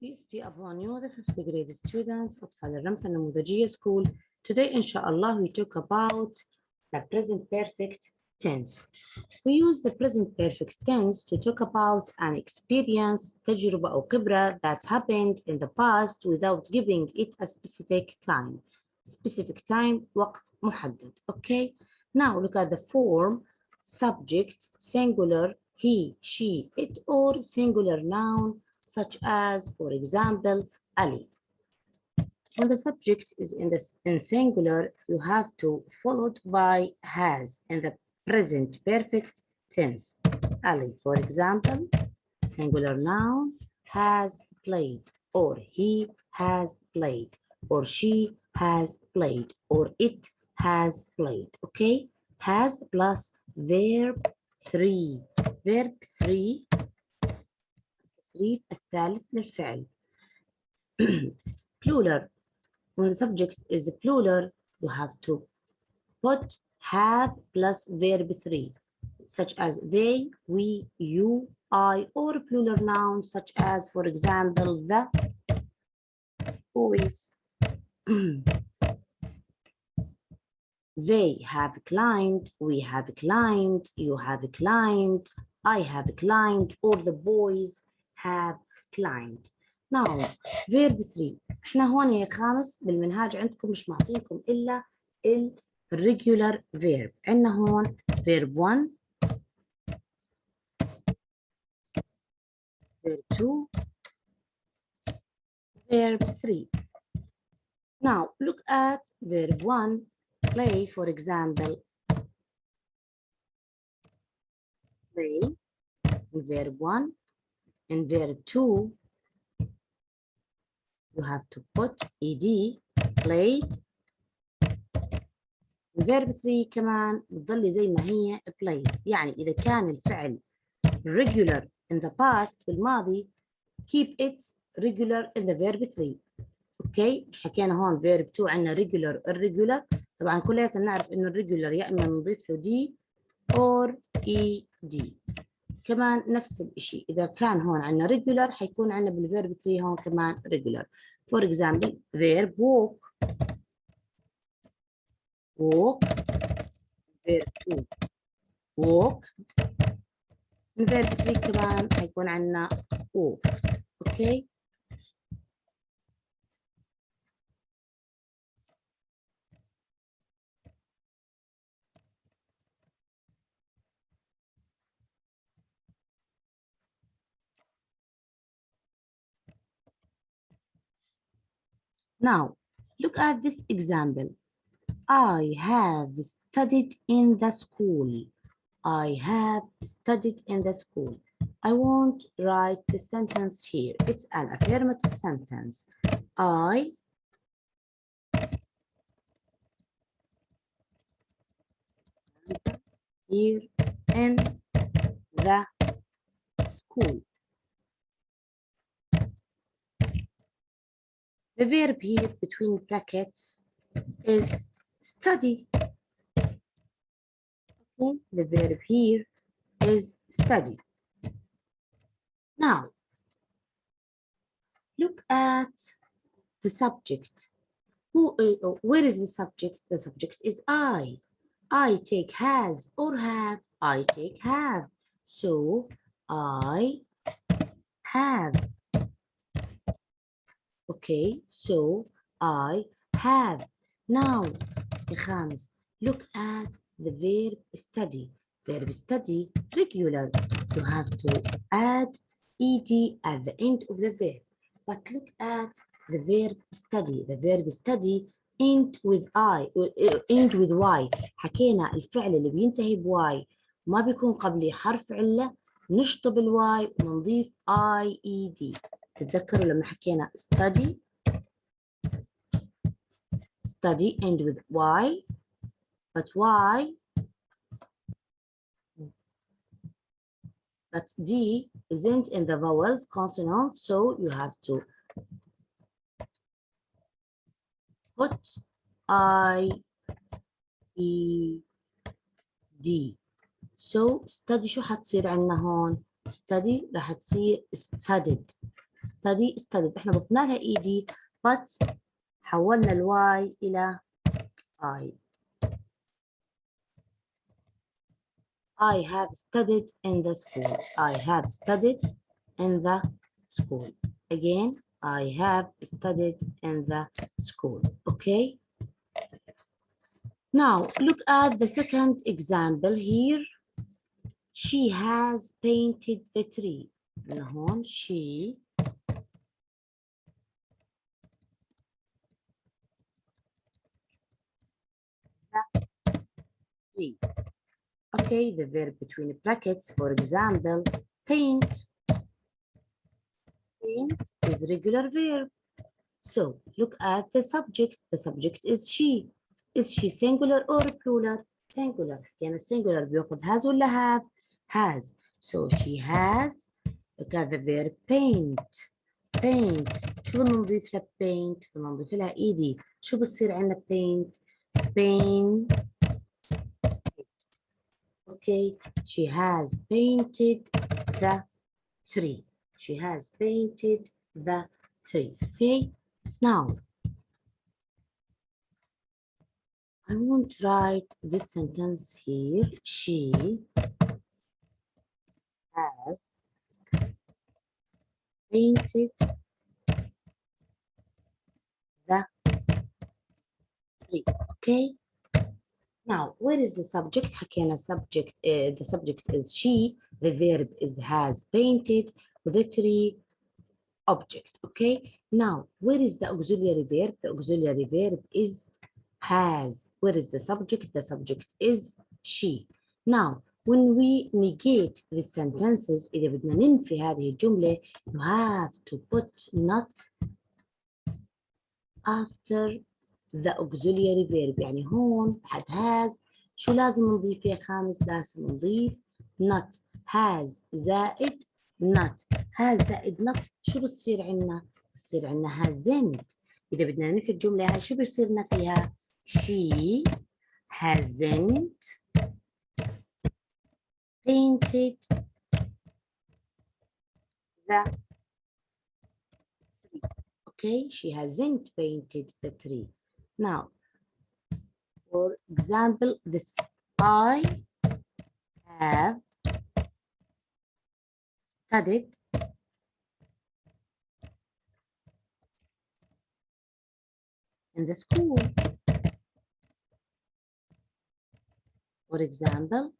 Peace be upon you, the 5th grade students أطفال الرمثة النموذجية school. Today, inshallah, we talk about the present perfect tense. We use the present perfect tense to talk about an experience, تجربة أو خبرة that happened in the past without giving it a specific time. Specific time, وقت محدد. Okay? Now look at the form, subject, singular, he, she, it, or singular noun, such as, for example, Ali. When the subject is in singular, you have to followed by has in the present perfect tense. Ali, for example, singular noun, has played, or he has played, or she has played, or it has played. Okay? Has plus verb 3. Verb 3 الثالث للفعل. Plural. When the subject is plural, you have to put have plus verb 3, such as they, we, you, I, or plural nouns such as, for example, the, boys. They have climbed, we have climbed, you have climbed, I have climbed, or the boys have climbed. Now, verb 3. احنا هون يا خامس بالمنهاج عندكم مش معطينكم إلا regular verb. عندنا هون verb 1, verb 2, verb 3. Now, look at verb 1, play, for example. Play in verb 1. In verb 2, you have to put ed, played. verb 3 كمان بتضل زي ما هي played. يعني إذا كان الفعل regular in the past بالماضي, keep it regular in the verb 3. اوكي مش حكينا هون verb 2 عندنا regular irregular. طبعا كلياتنا نعرف انه الريجولر يا اما نضيف له دي or ed. كمان نفس الشيء اذا كان هون عندنا regular حيكون عندنا بالverb 3 هون كمان regular. For example, verb walk. walk. verb 2 walk. verb 3 كمان حيكون عندنا walk. اوكي. Now, look at this example. I have studied in the school. I have studied in the school. I won't write the sentence here. It's an affirmative sentence. I here in the school. The verb here between brackets is study. Okay, the verb here is study. Now, look at the subject. Where is the subject? The subject is I. I take has or have. I take have. So, I have. Okay, so I have. Now, الخامس, look at the verb study. Verb study, regular. You have to add ed at the end of the verb. But look at the verb study. The verb study end with end with y. حكينا الفعل اللي بينتهي بواي ما بيكون قبله حرف علة نشطب الواي ونضيف ied. تتذكروا لما حكينا study end with y, but D isn't in the vowels consonant, so you have to put I-E-D. So study شو حتصير عندنا هون؟ study راح تصير studied. studied احنا ضفنا لها ed but حولنا الواي إلى I. I have studied in the school. I have studied in the school. Again, I have studied in the school. Okay. Now look at the second example here. She has painted the tree. من هون she tree. Okay, the verb between brackets, for example, paint. Paint is regular verb. So look at the subject. The subject is she. Is she singular or plural? Singular. يعني singular بياخد has ولا have? Has. So she has. Look at the verb paint. Paint. شو بدنا نضيف لها paint؟ بدنا نضيف لها ed. شو بصير عندنا paint؟ Paint. Okay. She has painted the tree. She has painted the tree. Okay. Now, I want to write this sentence here. She has painted the tree. Okay. Now, where is the subject? حكينا subject. The subject is she. The verb is has painted. The tree object. Okay. Now, where is the auxiliary verb? The auxiliary verb is has. Where is the subject? The subject is she. Now, when we negate the sentences, إذا بدنا ننفي هذه الجملة, you have to put not after the auxiliary verb. يعني هون بعد has شو لازم نضيف يا خامس؟ لازم نضيف not. has زائد not. has زائد not شو بتصير عنا؟ بتصير عنا hasn't. إذا بدنا ننفي الجملة هاي شو بيصير لنا فيها؟ She hasn't painted the tree. Okay, she hasn't painted the tree. Now, for example, this I have studied in the school. For example,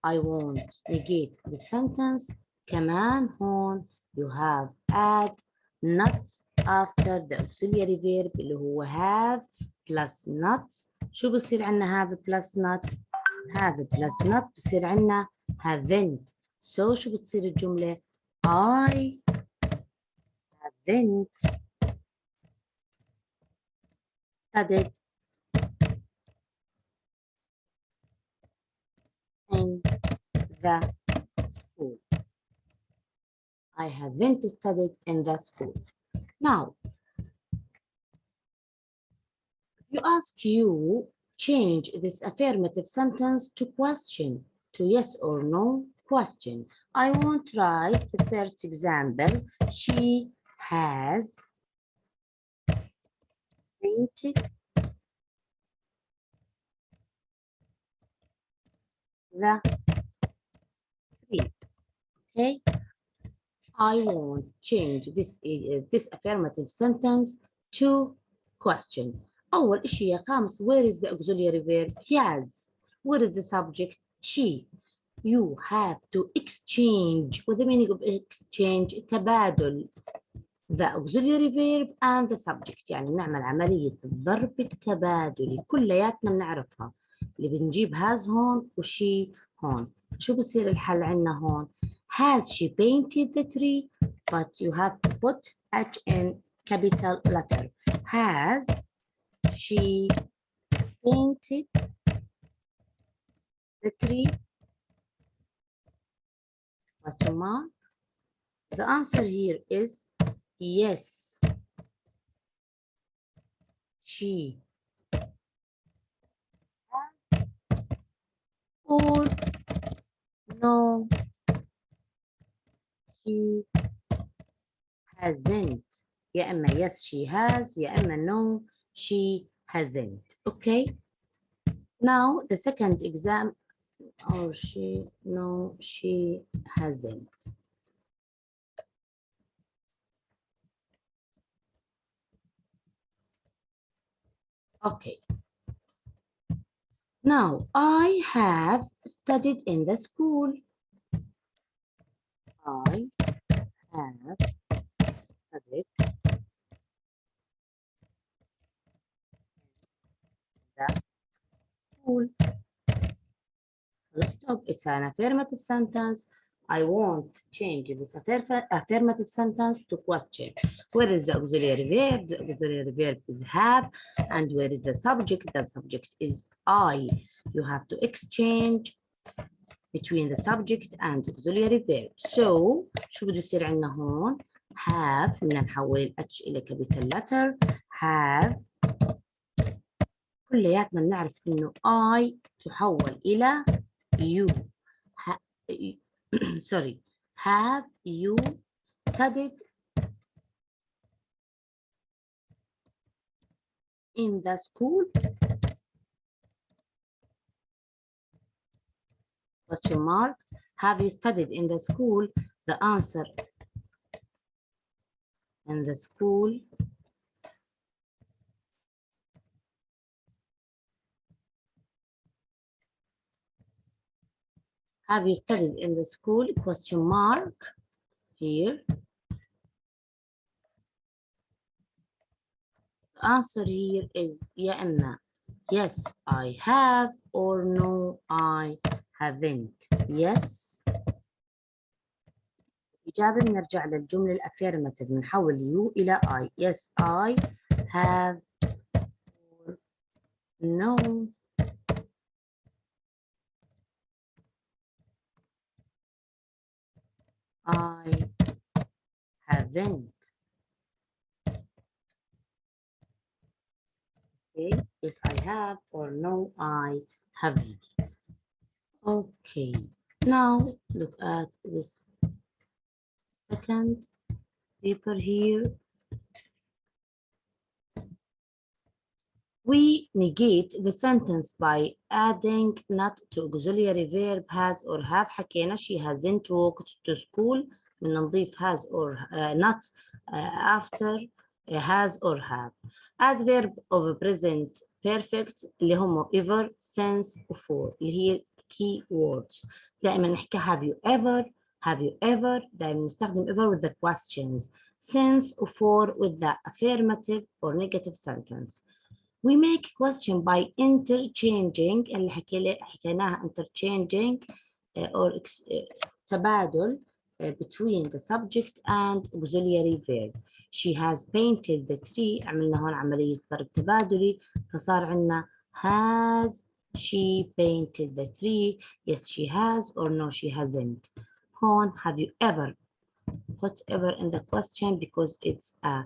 I won't negate the sentence. كمان هون you have add not after the auxiliary verb اللي هو have plus not. شو بصير عنا have plus not؟ have plus not بصير عنا haven't. So شو بتصير الجملة؟ I haven't studied in the school. I haven't studied in the school. Now, you ask you change this affirmative sentence to question, to yes or no question. I want to write the first example. She has painted the tree. Okay. I want to change this affirmative sentence to question. أول إشي يا خامس, where is the auxiliary verb? Has. Where is the subject? She. You have to exchange. What the meaning of exchange? تبادل the auxiliary verb and the subject. يعني نعمل عملية الضرب التبادلي كلياتنا بنعرفها. اللي بنجيب has هون وشي هون. شو بصير الحل عنا هون؟ Has she painted the tree? But you have to put H in capital letter. Has she painted the tree? Question mark. The answer here is yes. She has, or no, she hasn't. يا إما yes she has يا إما no she hasn't. Okay. Now the second exam, or no she hasn't. Okay. Now I have studied in the school. I have studied the school. Stop. It's an affirmative sentence. I won't change this affirmative sentence to question. Where is the auxiliary verb? The auxiliary verb is have. And where is the subject? The subject is I. You have to exchange between the subject and auxiliary verb. So شو بده يصير عندنا هون؟ have بدنا نحول ال H إلى capital letter. have كلياتنا بنعرف إنه I تحول إلى you. Sorry. Have you studied in the school? Question mark. Have you studied in the school? The answer in the school have you studied in the school? Question mark here. The answer here is يا إما yes I have or no I haven't. Yes. إجابة بنرجع للجملة الأفيرماتيف بنحول you إلى I. Yes I have or no I haven't. Okay, yes I have or no I haven't. Okay, now look at this second paper here. We negate the sentence by adding not to auxiliary verb has or have. حكينا she hasn't walked to school. بدنا نضيف has or not after has or have. Adverb of present perfect اللي هم ever, since, for اللي هي key words. دائما نحكي have you ever دائما نستخدم ever with the questions. Since or for with the affirmative or negative sentence. We make question by interchanging اللي حكيناها interchanging or تبادل between the subject and auxiliary verb. She has painted the tree. عملنا هون عملية ضرب تبادلي فصار عندنا has she painted the tree. Yes she has or no she hasn't. هون have you ever put ever in the question because it's a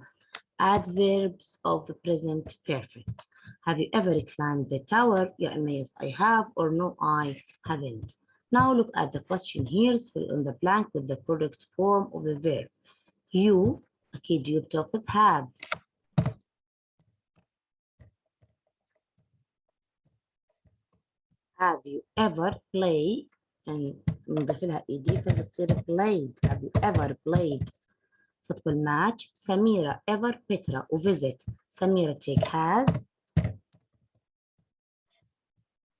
adverbs of the present perfect. Have you ever climbed the tower? Yeah, yes, I have or no, I haven't. Now look at the question here. Fill in the blank with the correct form of the verb. You, أكيد you بتاخد have. Have you ever played? and نضيف لها ed فبتصير played. Have you ever played football match? Samira ever Petra visit. Samira take has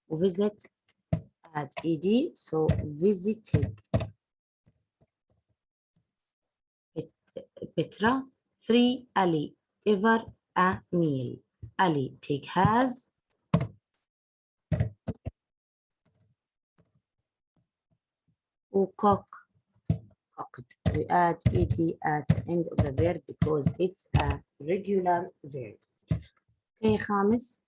visit add ed so visited. Petra 3 Ali ever a meal. Ali take has cook cooked. We add ed at the end of the verb because it's a regular verb. Okay خامس